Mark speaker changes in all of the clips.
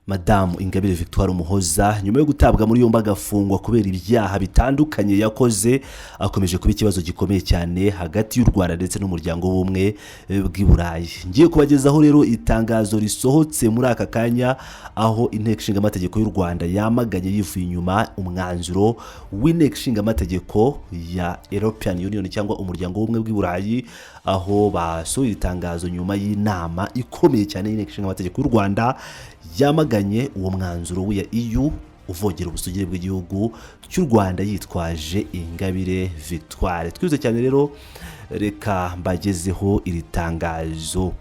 Speaker 1: Madamu Ingabire Victoire Umuhoza nyuma yo gutabwa muri yombi agafungwa kubera ibyaha bitandukanye yakoze akomeje kuba ikibazo gikomeye cyane hagati y'u Rwanda ndetse n'umuryango w'ubumwe bw'i Burayi. Ngiye kubagezaho rero itangazo risohotse muri aka kanya aho inteko ishinga amategeko y'u Rwanda yamaganye yivuye inyuma umwanzuro w'inteko ishinga amategeko ya European Union cyangwa umuryango w'ubumwe bw'i Burayi, aho basohoye itangazo nyuma y'inama ikomeye cyane y'inteko ishinga amategeko y'u Rwanda yamaganye uwo mwanzuro w'iya EU uvogera ubusugire bw'igihugu cy'u Rwanda yitwaje Ingabire Victoire. Twize cyane rero, reka mbagezeho iri tangazo.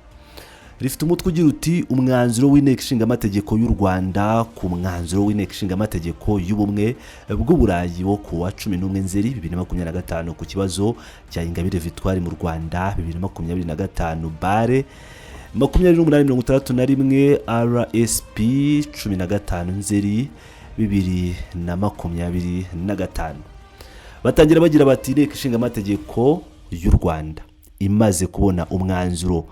Speaker 1: Rifite umutwe ugira uti umwanzuro w'inteko ishinga amategeko y'u Rwanda ku mwanzuro w'inteko ishinga amategeko y'ubumwe bw'u Burayi wo kuwa 11 Nzeri 2025 ku kibazo cya Ingabire Victoire mu Rwanda 2025 bare 2861 RSP 15 Nzeri 2025. Batangira bagira bati inteko ishinga amategeko y'u Rwanda imaze kubona umwanzuro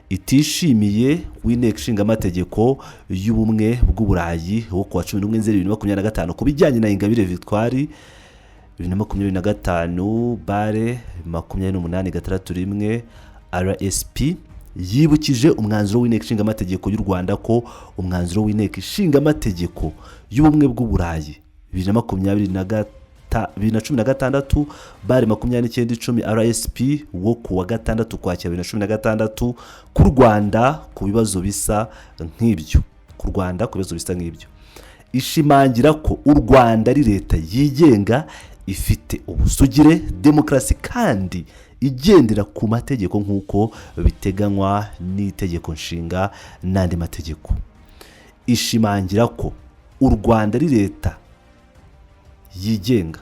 Speaker 1: itishimiye w'inteko ishinga amategeko y'ubumwe bw'u Burayi wo kuwa 11 Nzeri 2025 ku bijyanye na Ingabire Victoire 2025 bare 2861 RSP, yibukije umwanzuro w'inteko ishinga amategeko y'u Rwanda ko umwanzuro w'inteko ishinga amategeko y'ubumwe bw'u Burayi 2016 bare 2910 RSP wo kuwa 6 Ukwakira 2016 ku Rwanda ku bibazo bisa nk'ibyo ishimangira ko u Rwanda ari leta yigenga ifite ubusugire, demokarasi kandi igendera ku mategeko nk'uko biteganywa n'itegeko nshinga n'andi mategeko. Ishimangira ko u Rwanda ari leta yigenga.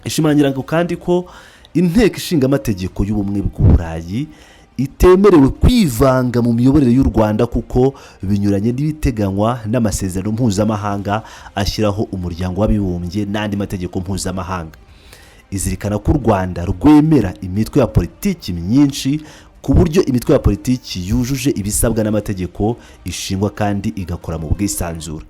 Speaker 1: Ishimangira kandi ko inteko ishinga amategeko y'ubumwe bw'u Burayi itemerewe kwivanga mu miyoborere y'u Rwanda kuko binyuranye n'ibiteganywa n'amasezerano mpuzamahanga ashyiraho umuryango w'abibumbye n'andi mategeko mpuzamahanga. Izirikana ko u Rwanda rwemera imitwe ya politiki myinshi ku buryo imitwe ya politiki yujuje ibisabwa n'amategeko ishingwa kandi igakora mu bwisanzure.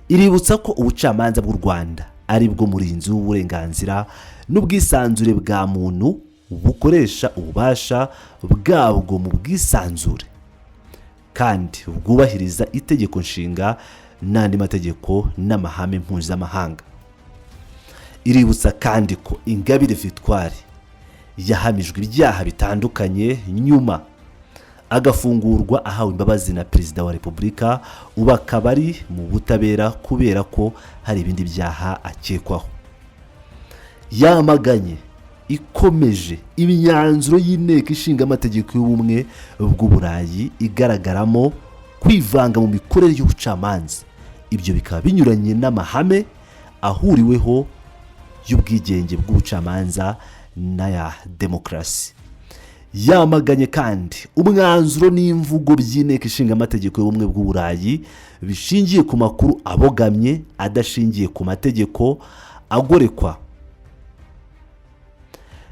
Speaker 1: Iributsa ko ubucamanza bw'u Rwanda ari bwo murinzi w'uburenganzira n'ubwisanzure bwa muntu bukoresha ububasha bwabwo mu bwisanzure kandi bwubahiriza itegeko nshinga n'andi mategeko n'amahame mpuzamahanga. Iributsa kandi ko Ingabire Victoire yahamijwe ibyaha bitandukanye nyuma agafungurwa ahawe imbabazi na Perezida wa Repubulika, ubu akaba ari mu butabera kubera ko hari ibindi byaha akekwaho. Yamaganye ikomeje imyanzuro y'inteko ishinga amategeko y'ubumwe bw'u Burayi igaragaramo kwivanga mu mikorere y'ubucamanza. Ibyo bikaba binyuranye n'amahame ahuriweho y'ubwigenge bw'ubucamanza n'aya demokarasi. Yamaganye kandi umwanzuro n'imvugo by'inteko ishinga amategeko y'ubumwe bw'u Burayi bishingiye ku makuru abogamye adashingiye ku mategeko, agorekwa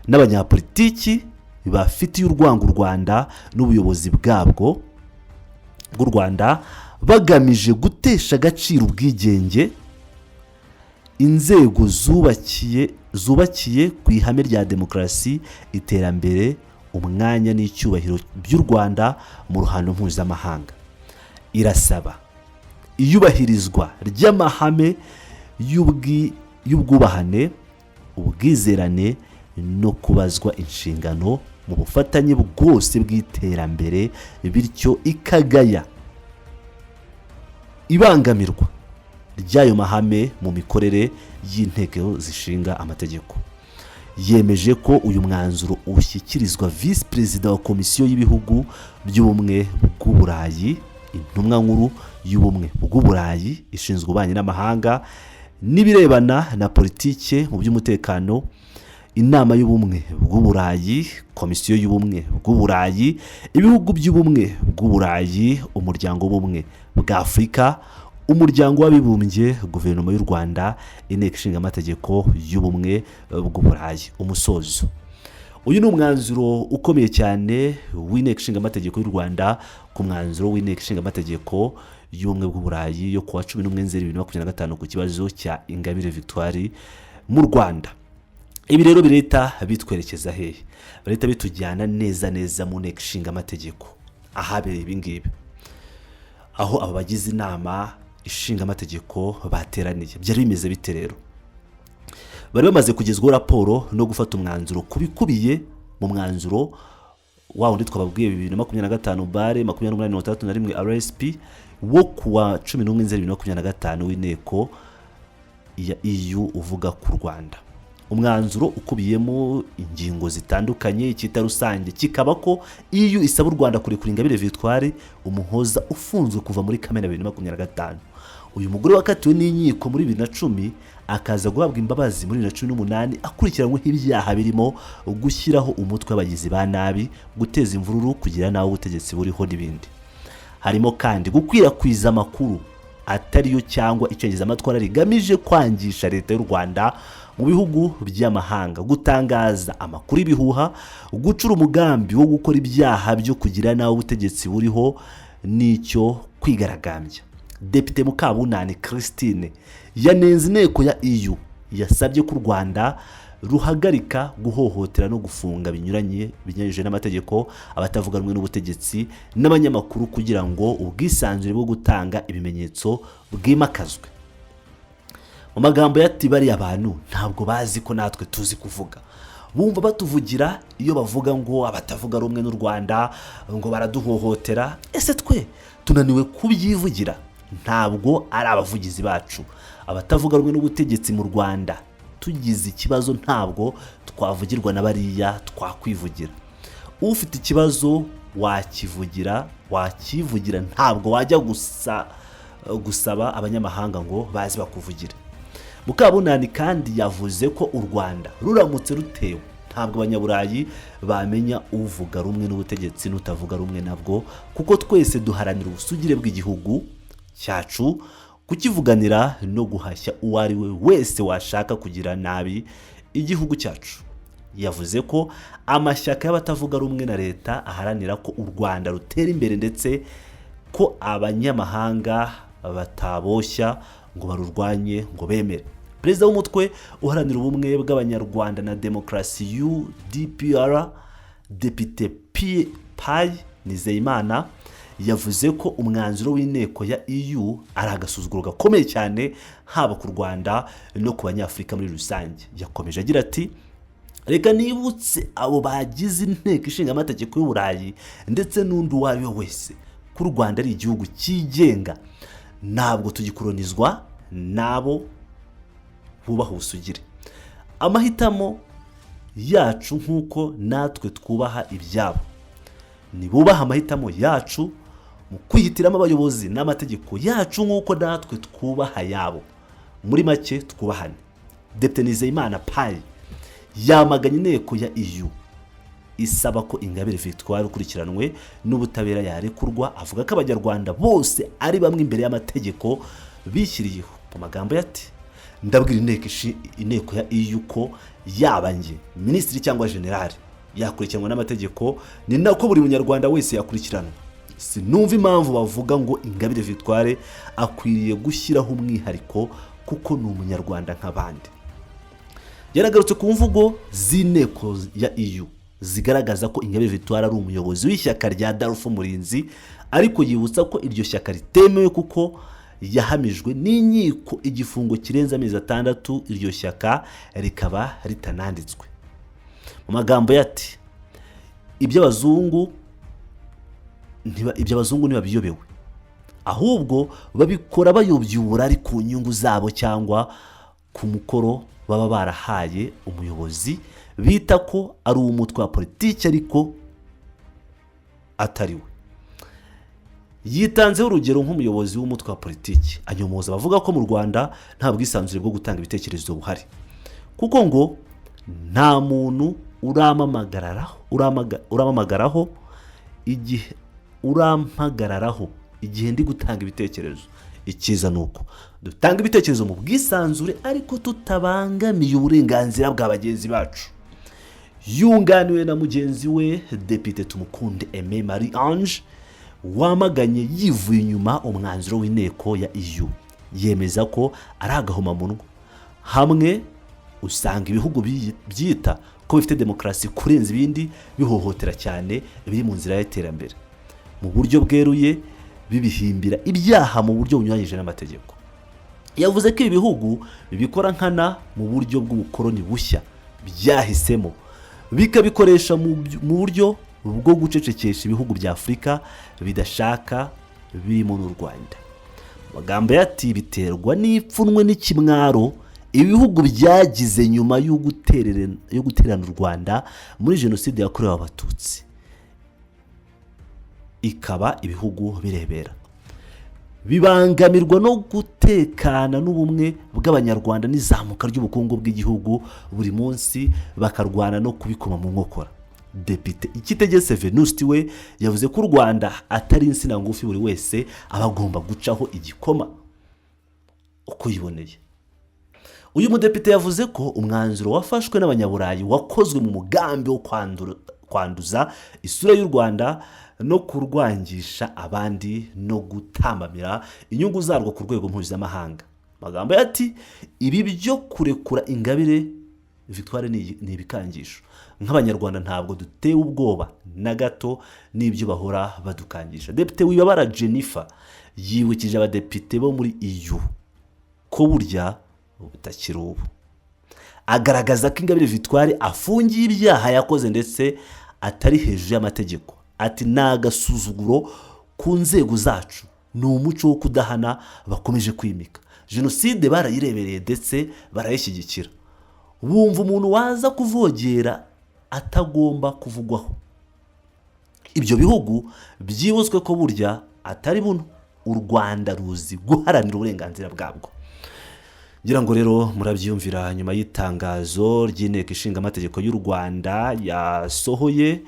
Speaker 1: n'abanyapolitiki bafitiye urwango u Rwanda n'ubuyobozi bwabwo bw'u Rwanda bagamije gutesha agaciro ubwigenge, inzego zubakiye ku ihame rya demokarasi, iterambere, umwanya n'icyubahiro by'u Rwanda mu ruhando mpuzamahanga. Irasaba iyubahirizwa ry'amahame y'ubwubahane, ubwizerane no kubazwa inshingano mu bufatanye bwose bw'iterambere, bityo ikagaya ibangamirwa ry'ayo mahame mu mikorere y'inteko zishinga amategeko. Yemeje ko uyu mwanzuro ushyikirizwa Visi Perezida wa Komisiyo y'Ibihugu by'Ubumwe bw'u Burayi, intumwa nkuru y'Ubumwe bw'u Burayi ishinzwe ububanyi n'amahanga n'ibirebana na politike mu by'umutekano, inama y'Ubumwe bw'u Burayi, Komisiyo y'Ubumwe bw'u Burayi, ibihugu by'Ubumwe bw'u Burayi, umuryango w'Ubumwe bwa Afurika, umuryango w'abibumbye, guverinoma y'u Rwanda, inteko ishinga amategeko y'ubumwe bw'u Burayi. Umusozo. Uyu ni umwanzuro ukomeye cyane w'inteko ishinga amategeko y'u Rwanda ku mwanzuro w'inteko ishinga amategeko y'ubumwe bw'uburayi yo kuwa 11 Nzeri 2025 ku kibazo cya Ingabire Victoire mu Rwanda. Ibi rero bireta bitwerekeza hehe? Bireta bitujyana neza mu nteko ishinga amategeko ahabereye ibingibi, aho aba bagize inama ishinga amategeko bateraniye. Byari bimeze bite rero? Bari bamaze kugezwaho raporo no gufata umwanzuro kubikubiye mu mwanzuro wa wundi twababwiye 2025 bare 2831 RSP wo kuwa 11 Nzeri 2025 w'inteko ya EU uvuga ku Rwanda. Umwanzuro ukubiyemo ingingo zitandukanye, icyita rusange kikaba ko EU isaba u Rwanda kurekura Ingabire Victoire umuhoza ufunzwe kuva muri Kamena 2025. Uyu mugore wakatiwe n'inkiko muri 2010 akaza guhabwa imbabazi muri 2018 akurikiranwe ibyaha birimo gushyiraho umutwe w'abagizi ba nabi, guteza imvururu, kugira nawo ubutegetsi buriho n'ibindi. Harimo kandi gukwirakwiza amakuru atariyo cyangwa icengeza amatwara rigamije kwangisha leta y'u Rwanda mu bihugu by'amahanga, gutangaza amakuru ibihuha, gucura umugambi wo gukora ibyaha byo kugira nawo ubutegetsi buriho n'icyo kwigaragambya. Depite Mukabunani Christine yanenze inteko ya EU yasabye ko u Rwanda ruhagarika guhohotera no gufunga binyuranyije n'amategeko abatavuga rumwe n'ubutegetsi n'abanyamakuru kugira ngo ubwisanzure bwo gutanga ibimenyetso bwimakazwe. Mu magambo yati bari abantu ntabwo bazi ko natwe tuzi kuvuga, bumva batuvugira iyo bavuga ngo abatavuga rumwe n'u Rwanda ngo baraduhohotera. Ese twe tunaniwe kubyivugira? Ntabwo ari abavugizi bacu. Abatavuga rumwe n'ubutegetsi mu Rwanda tugize ikibazo ntabwo twavugirwa na bariya, twakwivugira. Ufite ikibazo wakivugira, ntabwo wajya gusaba abanyamahanga ngo bazi bakuvugire. Mukabunani kandi yavuze ko u Rwanda ruramutse rutewe ntabwo abanyaburayi bamenya uvuga rumwe n'ubutegetsi n'utavuga rumwe nabwo, kuko twese duharanira ubusugire bw'igihugu cyacu, kukivuganira no guhashya uwo ari we wese washaka kugira nabi igihugu cyacu. Yavuze ko amashyaka y'abatavuga rumwe na leta aharanira ko u Rwanda rutera imbere ndetse ko abanyamahanga bataboshya ngo barurwanye ngo bemere. Perezida w'umutwe uharanira ubumwe bw'abanyarwanda na demokarasi UDPR Depite Pai Nizeyimana yavuze ko umwanzuro w'inteko ya EU ari agasuzuguro gakomeye cyane haba ku Rwanda no ku banyafurika muri rusange. Yakomeje agira ati, reka nibutse abo bagize inteko ishinga amategeko y'Uburayi ndetse n'undi wayo wese ko u Rwanda ari igihugu cyigenga, ntabwo tugikolonizwa nabo bubaha ubusugire. Amahitamo yacu nk'uko natwe twubaha ibyabo, nibubaha amahitamo yacu mu kwihitiramo abayobozi n'amategeko yacu nk'uko natwe twubaha yabo. Muri make twubahane. Depite Nizeyimana Pai yamaganye inteko ya EU isaba ko Ingabire Victoire ukurikiranwe n'ubutabera yarekurwa, avuga ko abanyarwanda bose ari bamwe imbere y'amategeko bishyiriyeho. Mu magambo yati, ndabwira inteko ya EU ko yaba nge minisitiri cyangwa generali yakurikiranwa n'amategeko, ni nako buri munyarwanda wese yakurikiranwa. Sinumva impamvu bavuga ngo Ingabire Victoire akwiriye gushyiraho umwihariko kuko ni umunyarwanda nk'abandi. Yaragarutse ku mvugo z'inteko ya EU zigaragaza ko Ingabire Victoire ari umuyobozi w'ishyaka rya Darufu Murinzi, ariko yibutsa ko iryo shyaka ritemewe kuko yahamijwe n'inkiko igifungo kirenze amezi 6, iryo shyaka rikaba ritananditswe. Mu magambo yati, iby'abazungu ntibabiyobewe, ahubwo babikora bayobya uburari ku nyungu zabo cyangwa ku mukoro baba barahaye umuyobozi bita ko ari umutwe wa politiki ariko atariwe. Yitanzeho urugero nk'umuyobozi w'umutwe wa politiki anyomoza bavuga ko mu Rwanda nta bwisanzure bwo gutanga ibitekerezo buhari, kuko ngo nta muntu urampamagaraho igihe ndi gutanga ibitekerezo. Ikiza nuko dutanga ibitekerezo mu bwisanzure ariko tutabangamiye uburenganzira bwa bagenzi bacu. Yunganiwe na mugenzi we Depite Tumukunde Aime Marie Ange wamaganye yivuye inyuma umwanzuro w'inteko ya EU, yemeza ko ari agahomamunwa. Hamwe usanga ibihugu byita ko bifite demokarasi kurenza ibindi bihohotera cyane biri mu nzira y'iterambere, mu buryo bweruye bibihimbira ibyaha mu buryo bunyuranyije n'amategeko. Yavuze ko ibi bihugu bibikora nkana mu buryo bw'ubukoloni bushya byahisemo, bikabikoresha mu buryo bwo gucecekesha ibihugu bya Afurika bidashaka birimo n'u Rwanda. Amagambo yati biterwa n'ipfunwe n'ikimwaro ibihugu byagize nyuma yo gutererana u Rwanda muri jenoside yakorewe abatutsi, ikaba ibihugu birebera, bibangamirwa no gutekana n'ubumwe bw'abanyarwanda n'izamuka ry'ubukungu bw'igihugu buri munsi, bakarwana no kubikoma mu nkokora. Depite Ikitegetse Venuste we yavuze ko u Rwanda atari insina ngufi buri wese aba agomba gucaho igikoma uko yiboneye. Uyu mudepite yavuze ko umwanzuro wafashwe n'abanyaburayi wakozwe mu mugambi wo kwanduza isura y'u Rwanda no kurwangisha abandi no gutambamira inyungu zarwo ku rwego mpuzamahanga. Amagambo yati ibi byo kurekura Ingabire Victoire ni ibikangisho. Nk'abanyarwanda ntabwo dutewe ubwoba na gato n'ibyo bahora badukangisha. Depite Wibabara Jennifer yibukije abadepite bo muri EU ko burya ubutakiri ubu, agaragaza ko Ingabire Victoire afungiye ibyaha yakoze ndetse atari hejuru y'amategeko. Ati nagasuzuguro ku nzego zacu, ni umuco wo kudahana bakomeje kwimika. Jenoside barayirebereye ndetse barayishyigikira. Bumva umuntu waza kuvogera atagomba kuvugwaho. Ibyo bihugu byibuzwe ko burya atari buno u Rwanda ruzi guharanira uburenganzira bwabwo. Ngira ngo rero murabyumvira nyuma y'itangazo ry'inteko ishinga amategeko y'u Rwanda yasohoye,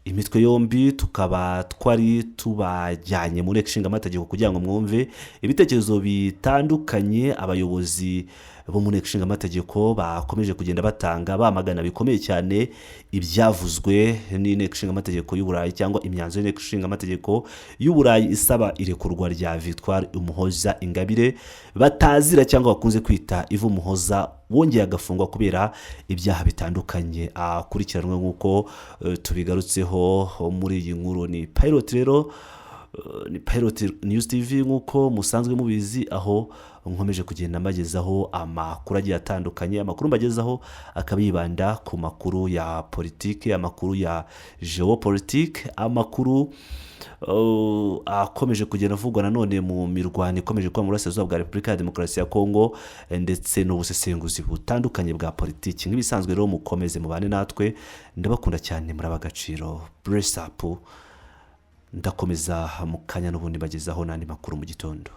Speaker 1: imitwe yombi tukaba twari tubajyanye mu nteko ishinga amategeko kugira ngo mwumve ibitekerezo bitandukanye abayobozi bo mu nteko ishinga amategeko bakomeje kugenda batanga, bamagana bikomeye cyane ibyavuzwe n'inteko ishinga amategeko y'u Burayi cyangwa imyanzuro y'inteko ishinga amategeko y'u Burayi isaba irekurwa rya Victoire Umuhoza Ingabire batazira cyangwa bakunze kwita Ivu Umuhoza, wongeye agafungwa kubera ibyaha bitandukanye akurikiranwe nk'uko tubigarutseho muri iyi nkuru. Ni Pilot rero, ni Pilot News TV nk'uko musanzwe mubizi, aho nkomeje kugenda mbagezaho amakuru agiye atandukanye. Amakuru mbagezaho akaba yibanda ku makuru ya politike, amakuru ya geopolitique, amakuru akomeje kugenda avugwa nanone mu mirwano ikomeje kuba mu burasirazuba bwa Repubulika ya Demokarasi ya Kongo, ndetse n'ubusesenguzi butandukanye bwa politiki. Nk'ibisanzwe rero mukomeze mubane natwe, ndabakunda cyane, muri abagaciro. Bless up, ndakomeza mu kanya n'ubundi bagezaho n'andi makuru mu gitondo.